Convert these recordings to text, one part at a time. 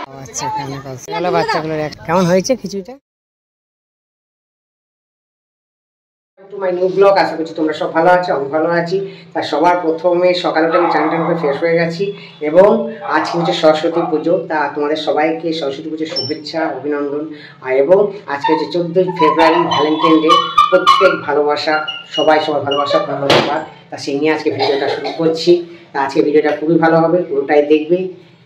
আচ্ছা চলো বাচ্চাগুলোর কেমন হয়েছে খিচুড়িটা? মাই নিউ ব্লগ, আশা করছি তোমরা সব ভালো আছো, আমি ভালো আছি। তা সবার প্রথমে সকালে আমি চান টান করে ফ্রেশ হয়ে গেছি এবং আজকে হচ্ছে সরস্বতী পুজো। তা তোমাদের সবাইকে সরস্বতী পুজোর শুভেচ্ছা অভিনন্দন। এবং আজকে হচ্ছে 14ই ফেব্রুয়ারি, ভ্যালেন্টাইন ডে। প্রত্যেক ভালোবাসা সবাই সবার ভালোবাসা ধন্যবাদ। তা সেই নিয়ে আজকে ভিডিওটা শুরু করছি। তা আজকে ভিডিওটা খুবই ভালো হবে, পুরোটাই দেখবে।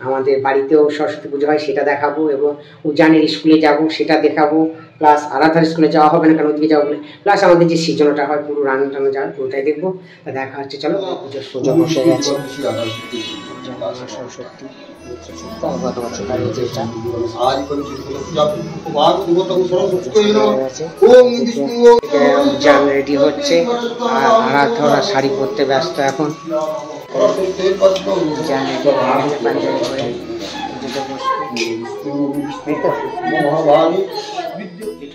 আমাদের বাড়িতেও সরস্বতী পুজো হয় সেটা দেখাবো এবং উজানের স্কুলে যাব সেটা দেখাবো, প্লাস আরাধার স্কুলে যাওয়া হবে না কেন ওদিকে যাবো বলে, প্লাস আমাদের যে সিজনটা হয় পুরো রান্না টানো যায় পুরোটাই দেখবো। তা দেখা হচ্ছে, চলো। পুজোর পুজো বসে গেছে, সরস্বতী উজান রেডি হচ্ছে আর আরাধনা শাড়ি পরতে ব্যস্ত এখন।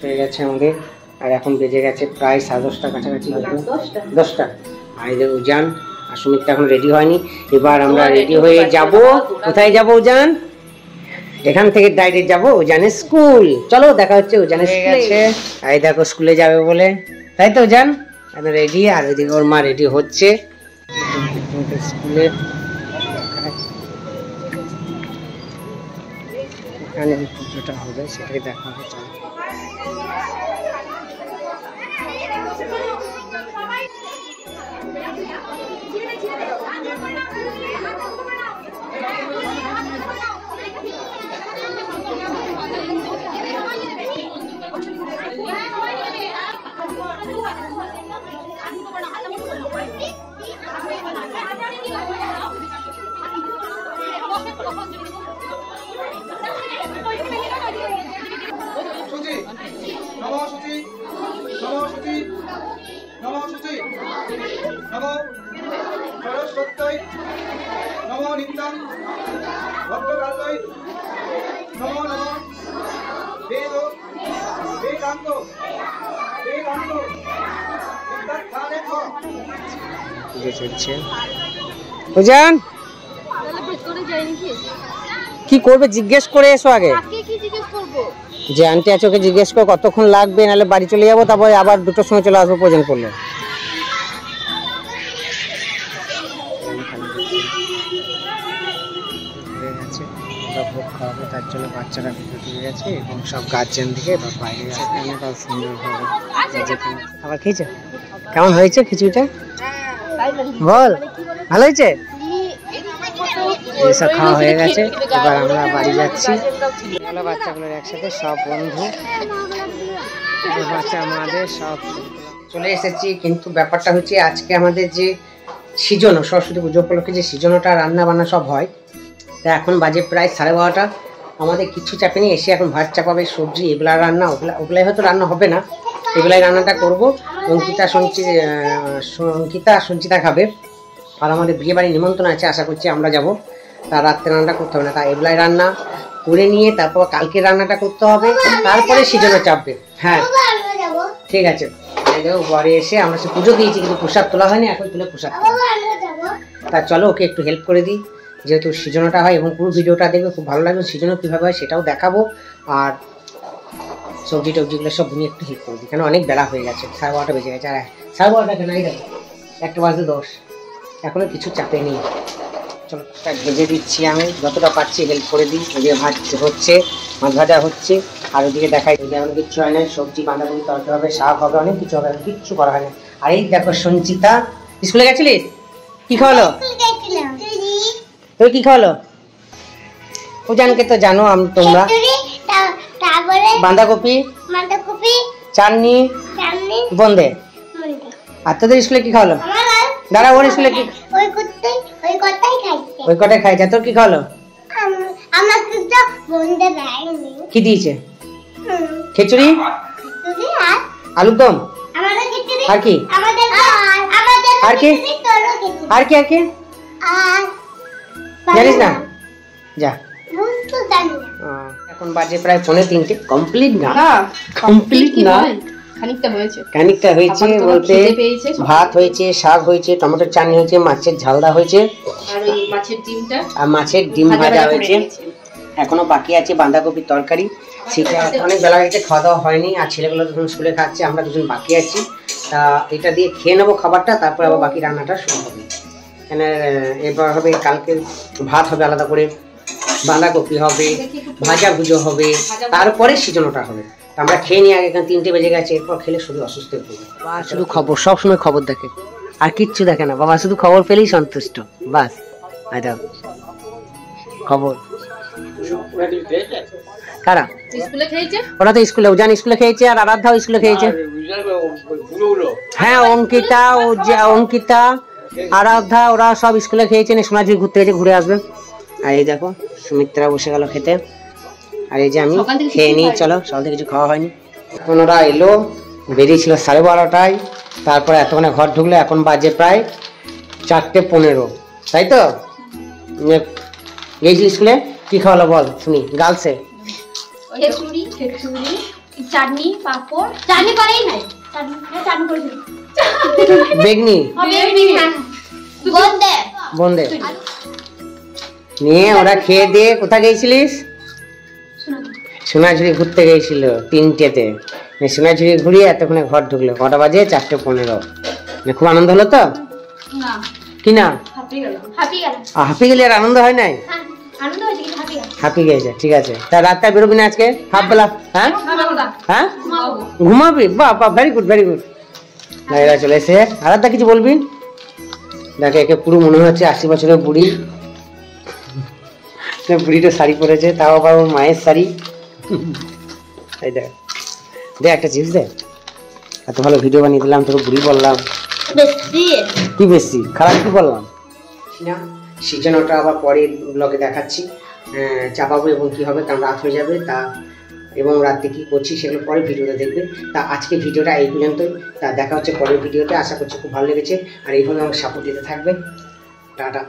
হয়ে গেছে আমাদের, আর এখন বেজে গেছে প্রায় 10:30 কাছাকাছি, হয়তো 10টা। আর এদের উজান আর সুমিত্রা এখন রেডি হয়নি। এবার আমরা রেডি হয়ে যাব। কোথায় যাব উজান? এখান থেকে ডাইরেক্ট যাব উজানের স্কুল। চলো দেখা হচ্ছে উজানের স্কুলে। এই দেখো স্কুলে যাবে বলে, তাই তো উজান এখন রেডি। আর ওইদিকে ওর মা রেডি হচ্ছে স্কুলে। এখানে পুজোটা হবে সেটাই দেখা হবে, চলো। উজান কি করবে জিজ্ঞেস করে এসো আগে। যে আন্টি আছে ওকে জিজ্ঞেস করো কতক্ষণ লাগবে, নাহলে বাড়ি চলে যাবো, তারপরে আবার 2টোর সময় চলে আসবো প্রয়োজন করলে। ভোগ খাওয়াবে তার জন্য বাচ্চারা ভিতরে ঢুকে গেছে এবং সব গার্জেন দিকে বাইরে আছে। সুন্দরভাবে আবার খেয়েছো? কেমন হয়েছে খিচুড়িটা বল? ভালো হয়েছে? এইসব খাওয়া হয়ে গেছে, এবার আমরা বাড়ি যাচ্ছি। বাচ্চাগুলোর একসাথে সব বন্ধু বাচ্চা আমাদের সব চলে এসেছি। কিন্তু ব্যাপারটা হচ্ছে আজকে আমাদের যে সিজন সরস্বতী পুজো উপলক্ষে যে সিজনটা রান্না বান্না সব হয়, তা এখন বাজে প্রায় 12:30। আমাদের কিছু চাপেনি, এসে এখন ভাত চাপাবে, সবজি এগুলা রান্না, ওগুলাই হয়তো রান্না হবে না, এগুলাই রান্নাটা করবো। অঙ্কিতা সঞ্চিতা খাবে। আর আমাদের বিয়ে বাড়ির নিমন্ত্রণ আছে, আশা করছি আমরা যাব। তার রাত্রে রান্নাটা করতে হবে না, তা এগুলাই রান্না করে নিয়ে তারপর কালকে রান্নাটা করতে হবে, তারপরে সিজনে চাপবে। হ্যাঁ ঠিক আছে। ঘরে এসে আমরা সে পুজো দিয়েছি কিন্তু প্রসাদ তোলা হয়নি, এখন তুলে প্রসাদ। তা চলো ওকে একটু হেল্প করে দিই, যেহেতু সিজনটা হয় এবং পুরো ভিডিওটা দেখবে, খুব ভালো লাগবে। সিজনও কীভাবে হয় সেটাও দেখাবো। আর সবজি টবজিগুলো সব নিয়ে একটু হেল্প করে দিই, কেন অনেক বেলা হয়ে গেছে, 12:30 বেজে গেছে। আর 12:30 কেন, এই দেখো 1:10 এখনো কিছু চাপে নেই। চলো ভেজে দিচ্ছি, আমি যতটা পারছি হেল্প করে দিই। ওদিকে ভাত হচ্ছে, মাছ ভাজা হচ্ছে, আর ওদিকে দেখাই এখন কিচ্ছু হয় না। সবজি বাঁধাকপি তরকারি হবে, শাক হবে, অনেক কিছু হবে, কিচ্ছু করা হয় না। আর এই দেখো সঞ্চিতা স্কুলে গেছিলিস? কি খাওয়ালো? তুই কি খাওয়ালো? উজানকে তো জানো তোমরা, বাঁধাকপি চাটনি বন্ধে। আর তোদের স্কুলে কি খাওয়ালো? দাঁড়া, ওর স্কুলে কি? ওই কটাই খাইছে। তোর কি খাওয়ালো? কি দিয়েছে? খিচুড়ি, আলুর দম, আর কি? আর কি? আর কি? আর কি জানিস না? যা। এখন বাজে প্রায় 2:45। কমপ্লিট না, কমপ্লিট না, খানিকটা হয়েছে বলতে ভাত হয়েছে, শাক হয়েছে, টমেটোর চাটনি হয়েছে, মাছের ঝালদা হয়েছে, আর মাছের ডিম ভাজা হয়েছে। এখনো বাকি আছে বাঁধাকপির তরকারি, সেটা অনেক বেলা হয়েছে, খাওয়া দাওয়া হয়নি। আর ছেলেগুলো দুজন স্কুলে খাচ্ছে, আমরা দুজন বাকি আছি। তা এটা দিয়ে খেয়ে নেবো খাবারটা, তারপর আবার বাকি রান্নাটা শুরু হবে। এখানে এবার হবে কালকে ভাত হবে আলাদা করে, বাঁধাকপি হবে, ভাজা ভুজো হবে, তারপরে সিজনোটা হবে। আমরা খেয়ে নিই আগে, এখানে 3টে বেজে গেছে, এরপর খেলে শরীর অসুস্থ হয়ে পড়বে। বাবা শুধু খবর, সবসময় খবর দেখে, আর কিচ্ছু দেখে না বাবা, শুধু খবর পেলেই সন্তুষ্ট, বাস। খবর কারা? ওরা তো স্কুলে, জান স্কুলে খেয়েছে, আর আরাধ্যাও স্কুলে খেয়েছে। হ্যাঁ, অঙ্কিতা আরাধ্যা ওরা সব স্কুলে খেয়েছেন। সোনাঝুরি ঘুরতে গেছে, ঘুরে আসবে। আর এই দেখো সুমিত্রা বসে গেল খেতে, আর এই যে আমি খেয়ে নিই। চলো, সকাল থেকে কিছু খাওয়া হয়নি। এখন ওরা এলো, বেরিয়েছিল 12:30টায়, তারপরে এতক্ষণে ঘর ঢুকলো। এখন বাজে প্রায় 4:15, তাই তো? গেছিলি স্কুলে, কি খাওয়ালো বল শুনি? গার্লসে চাটনি, পাপড়, চাটনি করেই নাই, চাটনি করে দিই, বেগনি বন্দে নিয়ে ওরা খেয়ে দিয়ে কোথায় গেছিলিস? সোনাঝুরি ঘুরতে গেছিল 3টেতে। সোনাঝুরি ঘুরিয়ে এতক্ষণে ঘর ঢুকলো। কটা বাজে? 4:15। খুব আনন্দ হলো তো? কি না হাঁপিয়ে গেলে আর আনন্দ হয় নাই? হাঁপিয়ে গেছে, ঠিক আছে। তা রাতটা বেরোবি না আজকে হাফ বেলা? হ্যাঁ হ্যাঁ, ঘুমাবি? বাহ বাহ, ভেরি গুড ভেরি গুড। এরা চলে এসে আরাধ্যা কিছু বলবি? দেখে একে পুরো মনে হচ্ছে 80 বছরের বুড়ি। বুড়িটা শাড়ি পরেছে, তাও আবার ওর মায়ের শাড়ি। এই দেখ, দে একটা চিপস দে। এত ভালো ভিডিও বানিয়ে দিলাম, তোকে বুড়ি বললাম। কি বেশি খারাপ কি বললাম? সিজনটা আবার পরের ব্লগে দেখাচ্ছি, চাপাবো এবং কি হবে, কারণ রাত হয়ে যাবে। তা এবং রাতে কি করছি সেগুলো পরে ভিডিওতে দেখবে। তা আজকে ভিডিওটা এই পর্যন্তই। তা দেখা হচ্ছে পরের ভিডিওতে। আশা করছি খুব ভালো লেগেছে, আর এইভাবে আমাকে সাপোর্ট দিতে থাকবে। টাটা।